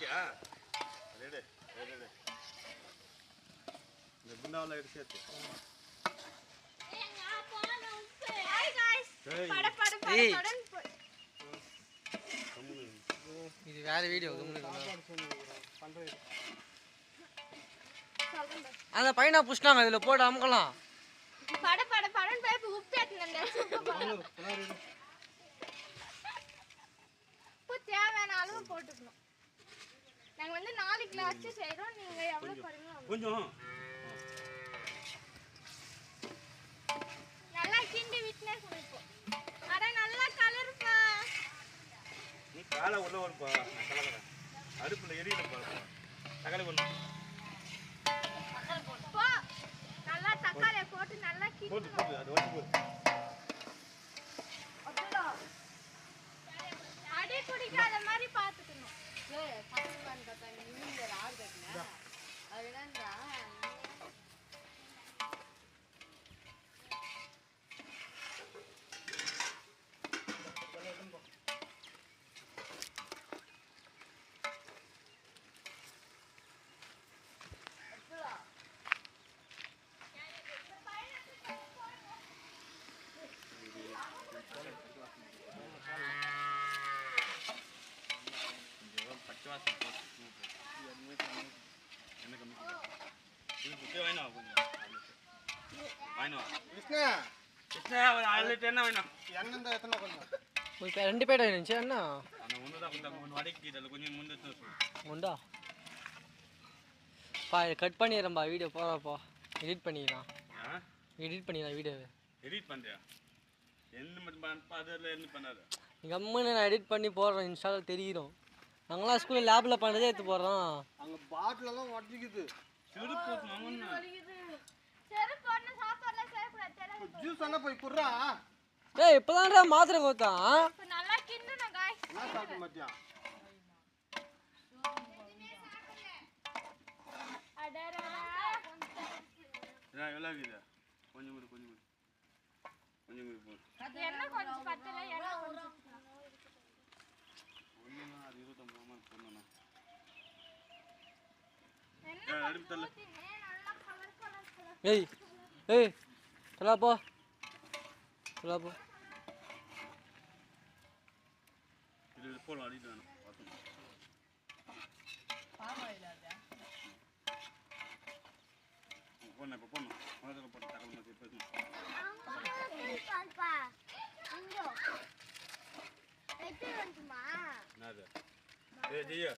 எடுத்தியா ready ready இந்த குண்டாவல எடுத்து சேர்த்து ஹாய் गाइस பட இது வேற வீடியோ பண்றது அந்த பையனா புஷ்னாங்க இதுல போடு அமுக்கலாம் படன்னு போய் உப்பு ஏத்துனேன் உப்பு தேவையான அளவு போட்டுக்கணும் நாங்க வந்து 4 கிளாஸ் செய்றோம் நீங்க எவ்வளவு போடுறீங்க கொஞ்சம் நல்லா கிண்டி விட்டுனே குடிப்போம் அட நல்லா கலர்ப்பா நீ கால உள்ள வரப்பா நான் கலக்கறேன் அடுப்புல எரியல பாரு தக்காளி போடு போ நல்லா தக்காளியை போட்டு நல்லா கிண்டி போடு அது வந்து போடு அடடா அடி குடிக்காத மாதிரி பாத்துக்கணும் ஏய் சாப்பிடுவான்னு பார்த்தா நீங்க ஆள் கட்டல அது என்னன்னா ரெண்டு பேர் இருந்துச்சு என்ன உண்டா பா கட் பண்ணிடுறேன்பா வீடியோ போதாப்பா எடிட் பண்ணிடுறான் வீடியோவை எடிட் பண்றியா என்ன மட்டும் அதெல்லாம் என்ன பண்ணாத எங்கள் அம்மனை நான் எடிட் பண்ணி போடுறேன் இன்ஸ்டாவில் தெரியும் நாங்களாம் ஸ்கூலில் லேபில் பண்ணுறதே எடுத்து போடுறோம் அங்கே பாட்டிலெல்லாம் ஒட்டிக்குது செருப்பு செருப்பு சாப்பாடுல சேரக்கூடாது ஜூஸ் என்ன போய் குடுறா ஏய் இப்போதான்டா மாத்திரை கோத்தான் இப்ப நல்லா கிண்டணும் गाइस என்ன சாப்பிட மாட்டியா அடடா எவ்வளோ இருக்குது கொஞ்சம் போடு என்ன கொஞ்சம் பத்தல என்ன கொஞ்சம் ஒன்றுனா அது 25 ரூபா போடணும் என்ன எடுத்து தரல நல்லா கலர் ஏய் சொல்லா போ இது போடலாம் அடிட்டு வேணும் பார்க்கணும் இப்போ போடணும் முதல்ல போட்டு தகவல் மாதிரி பேசணும் பாப்பா இங்க எட்டு வந்துமா என்னது ஏ ஜெய்யா